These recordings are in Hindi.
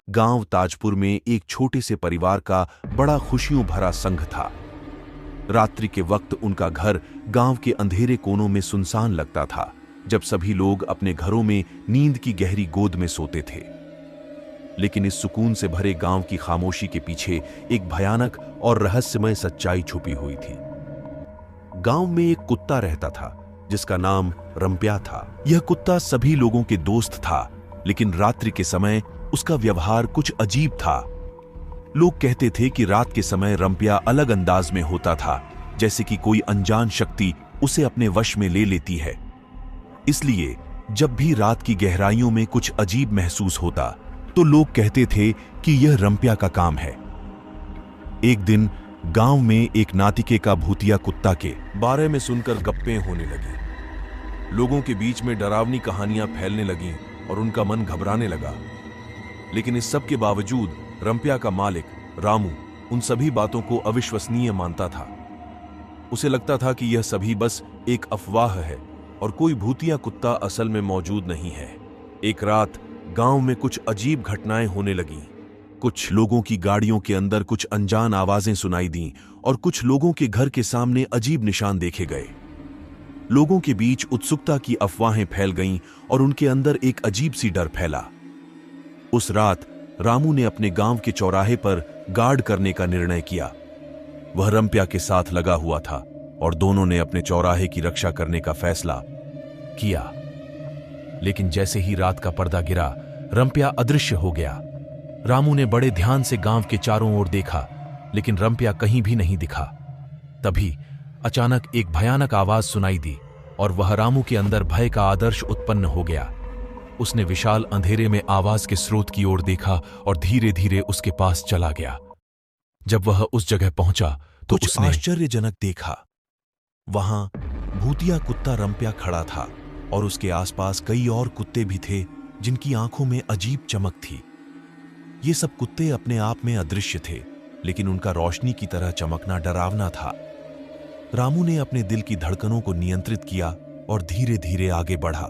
गांव ताजपुर में एक छोटे से परिवार का बड़ा खुशियों भरा संघ था। रात्रि के वक्त उनका घर गांव के अंधेरे कोनों में सुनसान लगता था, जब सभी लोग अपने घरों में नींद की गहरी गोद में सोते थे। लेकिन इस सुकून से भरे गांव की खामोशी के पीछे एक भयानक और रहस्यमय सच्चाई छुपी हुई थी। गांव में एक कुत्ता रहता था जिसका नाम रंप्या था। यह कुत्ता सभी लोगों के दोस्त था, लेकिन रात्रि के समय उसका व्यवहार कुछ अजीब था। लोग कहते थे कि रात के समय रंप्या अलग अंदाज में होता था, जैसे कि कोई अनजान शक्ति उसे अपने वश में ले लेती है। इसलिए जब भी रात की गहराइयों में कुछ अजीब महसूस होता तो लोग कहते थे कि यह रंप्या का काम है। एक दिन गांव में एक नातिके का भूतिया कुत्ता के बारे में सुनकर गप्पें होने लगी। लोगों के बीच में डरावनी कहानियां फैलने लगीं और उनका मन घबराने लगा। लेकिन इस सब के बावजूद रंप्या का मालिक रामू उन सभी बातों को अविश्वसनीय मानता था। उसे लगता था कि यह सभी बस एक अफवाह है और कोई भूतिया कुत्ता असल में मौजूद नहीं है। एक रात गांव में कुछ अजीब घटनाएं होने लगीं। कुछ लोगों की गाड़ियों के अंदर कुछ अनजान आवाजें सुनाई दीं और कुछ लोगों के घर के सामने अजीब निशान देखे गए। लोगों के बीच उत्सुकता की अफवाहें फैल गईं और उनके अंदर एक अजीब सी डर फैला। उस रात रामू ने अपने गांव के चौराहे पर गार्ड करने का निर्णय किया। वह रंप्या के साथ लगा हुआ था और दोनों ने अपने चौराहे की रक्षा करने का फैसला किया। लेकिन जैसे ही रात का पर्दा गिरा, रंप्या अदृश्य हो गया। रामू ने बड़े ध्यान से गांव के चारों ओर देखा, लेकिन रंप्या कहीं भी नहीं दिखा। तभी अचानक एक भयानक आवाज सुनाई दी और वह रामू के अंदर भय का आदर्श उत्पन्न हो गया। उसने विशाल अंधेरे में आवाज के स्रोत की ओर देखा और धीरे धीरे उसके पास चला गया। जब वह उस जगह पहुंचा तो उसने आश्चर्यजनक देखा। वहां भूतिया कुत्ता रंप्या खड़ा था और उसके आसपास कई और कुत्ते भी थे जिनकी आंखों में अजीब चमक थी। ये सब कुत्ते अपने आप में अदृश्य थे, लेकिन उनका रोशनी की तरह चमकना डरावना था। रामू ने अपने दिल की धड़कनों को नियंत्रित किया और धीरे धीरे आगे बढ़ा।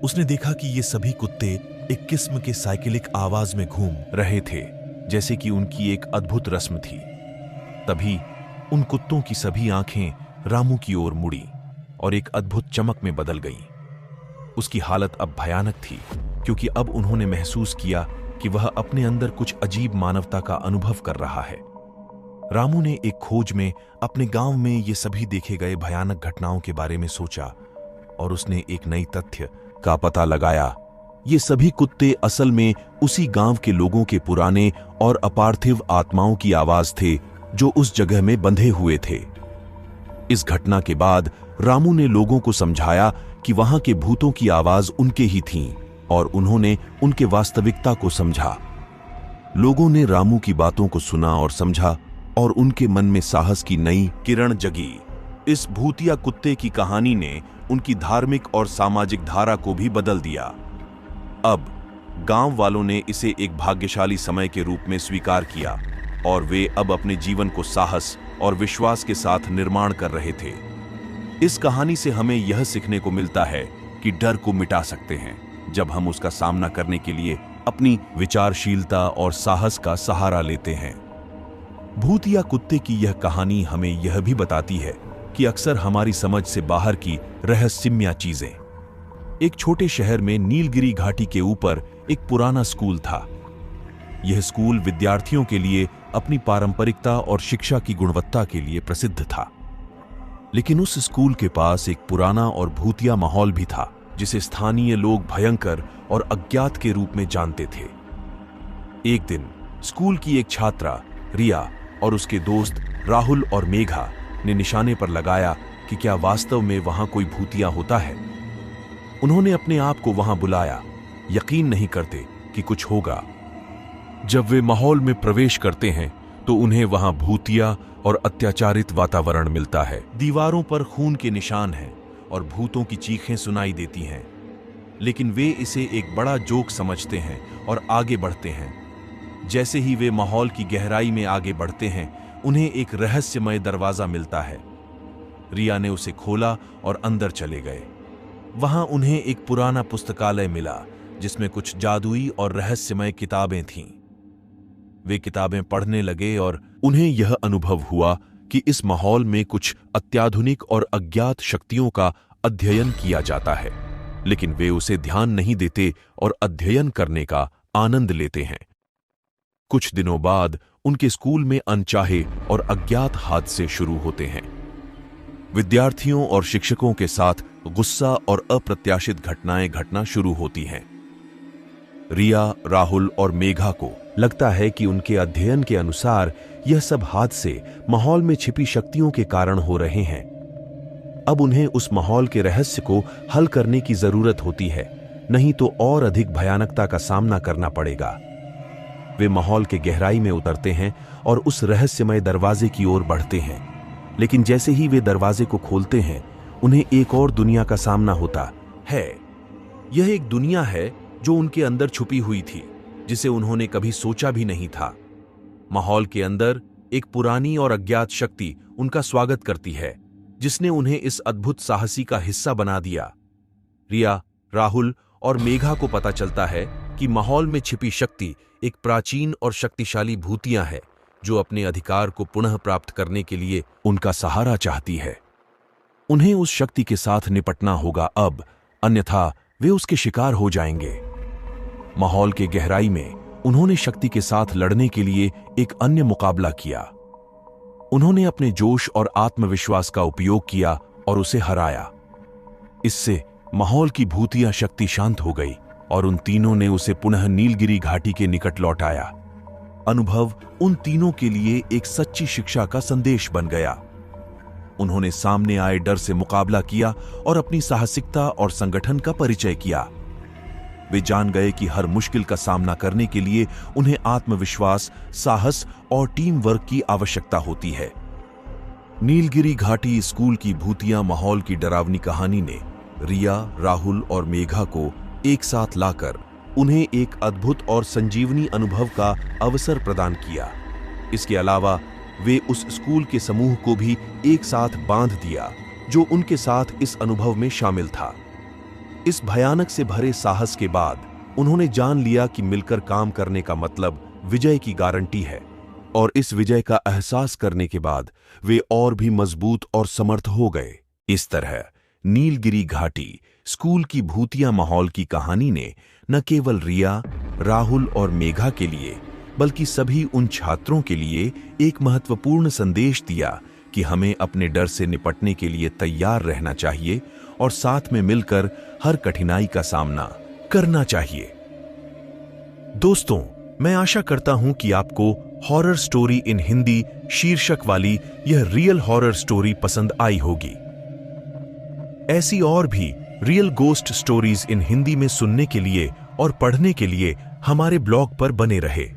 उसने देखा कि ये सभी कुत्ते एक किस्म के साइकिलिक आवाज में घूम रहे थे, जैसे कि उनकी एक अद्भुत रस्म थी। तभी उन कुत्तों की सभी आंखें रामू की ओर मुड़ी और एक अद्भुत चमक में बदल गईं। उसकी हालत अब भयानक थी, क्योंकि अब उन्होंने महसूस किया कि वह अपने अंदर कुछ अजीब मानवता का अनुभव कर रहा है। रामू ने एक खोज में अपने गांव में ये सभी देखे गए भयानक घटनाओं के बारे में सोचा और उसने एक नई तथ्य का पता लगाया। ये सभी कुत्ते असल में उसी गांव के लोगों के पुराने और अपार्थिव आत्माओं की आवाज थे जो उस जगह में बंधे हुए थे। इस घटना के बाद रामू ने लोगों को समझाया कि वहां के भूतों की आवाज उनके ही थीं और उन्होंने उनके वास्तविकता को समझा। लोगों ने रामू की बातों को सुना और समझा और उनके मन में साहस की नई किरण जगी। इस भूतिया कुत्ते की कहानी ने उनकी धार्मिक और सामाजिक धारा को भी बदल दिया। अब गांव वालों ने इसे एक भाग्यशाली समय के रूप में स्वीकार किया और वे अब अपने जीवन को साहस और विश्वास के साथ निर्माण कर रहे थे। इस कहानी से हमें यह सीखने को मिलता है कि डर को मिटा सकते हैं जब हम उसका सामना करने के लिए अपनी विचारशीलता और साहस का सहारा लेते हैं। भूतिया कुत्ते की यह कहानी हमें यह भी बताती है कि अक्सर हमारी समझ से बाहर की रहस्यमय चीजें। एक छोटे शहर में नीलगिरी घाटी के ऊपर एक पुराना स्कूल था। यह स्कूल विद्यार्थियों के लिए अपनी पारंपरिकता और शिक्षा की गुणवत्ता के लिए प्रसिद्ध था। लेकिन उस स्कूल के पास एक पुराना और भूतिया माहौल भी था, जिसे स्थानीय लोग भयंकर और अज्ञात के रूप में जानते थे। एक दिन स्कूल की एक छात्रा रिया और उसके दोस्त राहुल और मेघा ने निशाने पर लगाया कि क्या वास्तव में वहां कोई भूतिया होता है। उन्होंने अपने आप को वहां बुलाया, यकीन नहीं करते कि कुछ होगा। जब वे माहौल में प्रवेश करते हैं तो उन्हें वहां भूतिया और अत्याचारित वातावरण मिलता है। दीवारों पर खून के निशान हैं और भूतों की चीखें सुनाई देती हैं। लेकिन वे इसे एक बड़ा जोक समझते हैं और आगे बढ़ते हैं। जैसे ही वे माहौल की गहराई में आगे बढ़ते हैं, उन्हें एक रहस्यमय दरवाजा मिलता है। रिया ने उसे खोला और अंदर चले गए। वहां उन्हें एक पुराना पुस्तकालय मिला जिसमें कुछ जादुई और रहस्यमय किताबें थीं। वे किताबें पढ़ने लगे और उन्हें यह अनुभव हुआ कि इस माहौल में कुछ अत्याधुनिक और अज्ञात शक्तियों का अध्ययन किया जाता है, लेकिन वे उसे ध्यान नहीं देते और अध्ययन करने का आनंद लेते हैं। कुछ दिनों बाद उनके स्कूल में अनचाहे और अज्ञात हादसे शुरू होते हैं। विद्यार्थियों और शिक्षकों के साथ गुस्सा और अप्रत्याशित घटनाएं घटना शुरू होती हैं। रिया, राहुल और मेघा को लगता है कि उनके अध्ययन के अनुसार यह सब हादसे माहौल में छिपी शक्तियों के कारण हो रहे हैं। अब उन्हें उस माहौल के रहस्य को हल करने की जरूरत होती है, नहीं तो और अधिक भयानकता का सामना करना पड़ेगा। वे माहौल के गहराई में उतरते हैं और उस रहस्यमय दरवाजे की ओर बढ़ते हैं, लेकिन जैसे ही वे दरवाजे को खोलते हैं, उन्हें एक और दुनिया का सामना होता है। यह एक दुनिया है जो उनके अंदर छुपी हुई थी, जिसे उन्होंने कभी सोचा भी नहीं था। माहौल के अंदर एक पुरानी और अज्ञात शक्ति उनका स्वागत करती है, जिसने उन्हें इस अद्भुत साहसी का हिस्सा बना दिया। रिया, राहुल और मेघा को पता चलता है कि माहौल में छिपी शक्ति एक प्राचीन और शक्तिशाली भूतिया है जो अपने अधिकार को पुनः प्राप्त करने के लिए उनका सहारा चाहती है। उन्हें उस शक्ति के साथ निपटना होगा अब, अन्यथा वे उसके शिकार हो जाएंगे। माहौल के गहराई में उन्होंने शक्ति के साथ लड़ने के लिए एक अन्य मुकाबला किया। उन्होंने अपने जोश और आत्मविश्वास का उपयोग किया और उसे हराया। इससे माहौल की भूतिया शक्ति शांत हो गई और उन तीनों ने उसे पुनः नीलगिरी घाटी के निकट लौटाया। अनुभव उन तीनों के लिए एक सच्ची शिक्षा का संदेश बन गया। उन्होंने सामने आए डर से मुकाबला किया और अपनी साहसिकता और संगठन का परिचय किया। वे जान गए कि हर मुश्किल का सामना करने के लिए उन्हें आत्मविश्वास, साहस और टीम वर्क की आवश्यकता होती है। नीलगिरी घाटी स्कूल की भूतिया माहौल की डरावनी कहानी ने रिया, राहुल और मेघा को एक साथ लाकर उन्हें एक अद्भुत और संजीवनी अनुभव का अवसर प्रदान किया। इसके अलावा वे उस स्कूल के समूह को भी एक साथ बांध दिया जो उनके साथ इस अनुभव में शामिल था। इस भयानक से भरे साहस के बाद उन्होंने जान लिया कि मिलकर काम करने का मतलब विजय की गारंटी है, और इस विजय का एहसास करने के बाद वे और भी मजबूत और समर्थ हो गए। इस तरह नीलगिरी घाटी स्कूल की भूतिया माहौल की कहानी ने न केवल रिया, राहुल और मेघा के लिए बल्कि सभी उन छात्रों के लिए एक महत्वपूर्ण संदेश दिया कि हमें अपने डर से निपटने के लिए तैयार रहना चाहिए और साथ में मिलकर हर कठिनाई का सामना करना चाहिए। दोस्तों, मैं आशा करता हूं कि आपको हॉरर स्टोरी इन हिंदी शीर्षक वाली यह रियल हॉरर स्टोरी पसंद आई होगी। ऐसी और भी real ghost stories in Hindi में सुनने के लिए और पढ़ने के लिए हमारे ब्लॉग पर बने रहे।